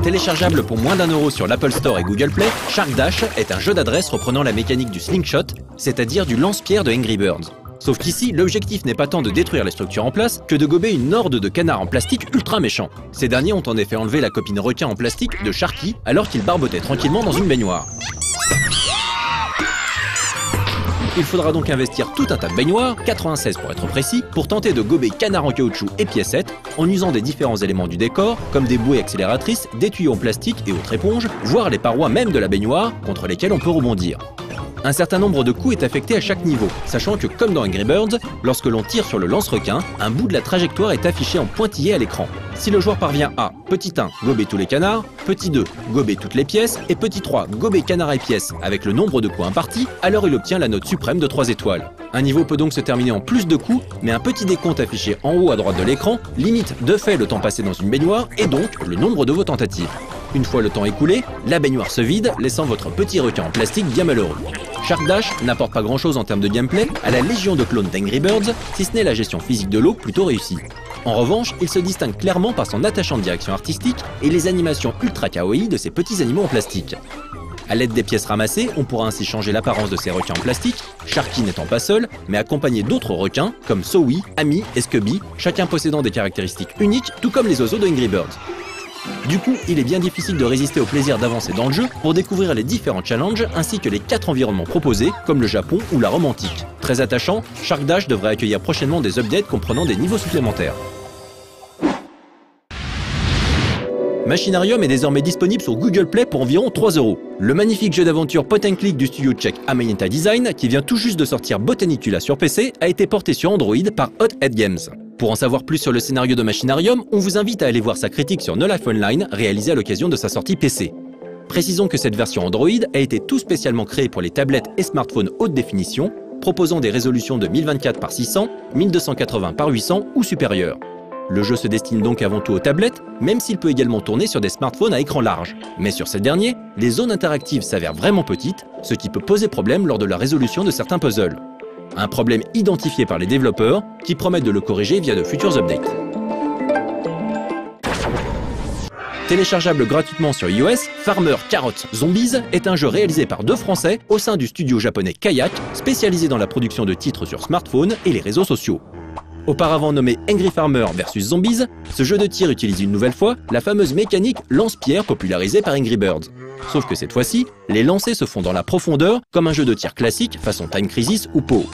Téléchargeable pour moins d'1 € sur l'Apple Store et Google Play, Shark Dash est un jeu d'adresse reprenant la mécanique du slingshot, c'est-à-dire du lance-pierre de Angry Birds. Sauf qu'ici, l'objectif n'est pas tant de détruire les structures en place que de gober une horde de canards en plastique ultra méchants. Ces derniers ont en effet enlevé la copine requin en plastique de Sharky alors qu'il barbotait tranquillement dans une baignoire. Il faudra donc investir tout un tas de baignoires, 96 pour être précis, pour tenter de gober canards en caoutchouc et piécettes en usant des différents éléments du décor, comme des bouées accélératrices, des tuyaux en plastique et autres éponges, voire les parois même de la baignoire contre lesquelles on peut rebondir. Un certain nombre de coups est affecté à chaque niveau, sachant que comme dans Angry Birds, lorsque l'on tire sur le lance-requin, un bout de la trajectoire est affiché en pointillé à l'écran. Si le joueur parvient à petit 1, gober tous les canards, petit 2, gober toutes les pièces, et petit 3, gober canards et pièces avec le nombre de coups impartis, alors il obtient la note suprême de 3 étoiles. Un niveau peut donc se terminer en plus de coups, mais un petit décompte affiché en haut à droite de l'écran limite de fait le temps passé dans une baignoire et donc le nombre de vos tentatives. Une fois le temps écoulé, la baignoire se vide, laissant votre petit requin en plastique bien malheureux. Shark Dash n'apporte pas grand chose en termes de gameplay à la légion de clones d'Angry Birds, si ce n'est la gestion physique de l'eau plutôt réussie. En revanche, il se distingue clairement par son attachante direction artistique et les animations ultra kawaii de ces petits animaux en plastique. A l'aide des pièces ramassées, on pourra ainsi changer l'apparence de ces requins en plastique, Sharky n'étant pas seul, mais accompagné d'autres requins comme Sowie, Amy et Scubby, chacun possédant des caractéristiques uniques, tout comme les oiseaux de Angry Birds. Du coup, il est bien difficile de résister au plaisir d'avancer dans le jeu pour découvrir les différents challenges ainsi que les 4 environnements proposés, comme le Japon ou la Rome antique. Très attachant, Shark Dash devrait accueillir prochainement des updates comprenant des niveaux supplémentaires. Machinarium est désormais disponible sur Google Play pour environ 3 €. Le magnifique jeu d'aventure point and click du studio tchèque Amanita Design, qui vient tout juste de sortir Botanicula sur PC, a été porté sur Android par Hot Head Games. Pour en savoir plus sur le scénario de Machinarium, on vous invite à aller voir sa critique sur No Life Online, réalisée à l'occasion de sa sortie PC. Précisons que cette version Android a été tout spécialement créée pour les tablettes et smartphones haute définition, proposant des résolutions de 1024 par 600, 1280 par 800 ou supérieures. Le jeu se destine donc avant tout aux tablettes, même s'il peut également tourner sur des smartphones à écran large. Mais sur ces derniers, les zones interactives s'avèrent vraiment petites, ce qui peut poser problème lors de la résolution de certains puzzles. Un problème identifié par les développeurs, qui promettent de le corriger via de futurs updates. Téléchargeable gratuitement sur iOS, Farmer Carrot Zombies est un jeu réalisé par 2 Français au sein du studio japonais Kayak, spécialisé dans la production de titres sur smartphone et les réseaux sociaux. Auparavant nommé Angry Farmer vs Zombies, ce jeu de tir utilise une nouvelle fois la fameuse mécanique lance-pierre popularisée par Angry Birds. Sauf que cette fois-ci, les lancers se font dans la profondeur comme un jeu de tir classique façon Time Crisis ou Poe.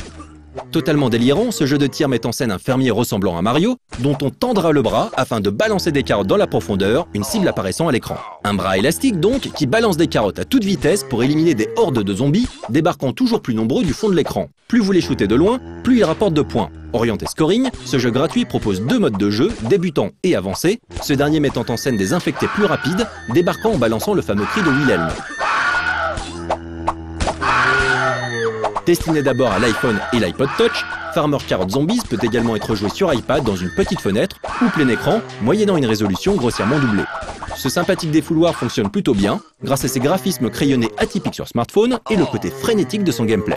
Totalement délirant, ce jeu de tir met en scène un fermier ressemblant à Mario, dont on tendra le bras afin de balancer des carottes dans la profondeur, une cible apparaissant à l'écran. Un bras élastique donc, qui balance des carottes à toute vitesse pour éliminer des hordes de zombies, débarquant toujours plus nombreux du fond de l'écran. Plus vous les shootez de loin, plus ils rapportent de points. Orienté scoring, ce jeu gratuit propose 2 modes de jeu, débutant et avancé, ce dernier mettant en scène des infectés plus rapides, débarquant en balançant le fameux cri de Wilhelm. Destiné d'abord à l'iPhone et l'iPod Touch, Farmer Carrot Zombies peut également être joué sur iPad dans une petite fenêtre ou plein écran, moyennant une résolution grossièrement doublée. Ce sympathique défouloir fonctionne plutôt bien, grâce à ses graphismes crayonnés atypiques sur smartphone et le côté frénétique de son gameplay.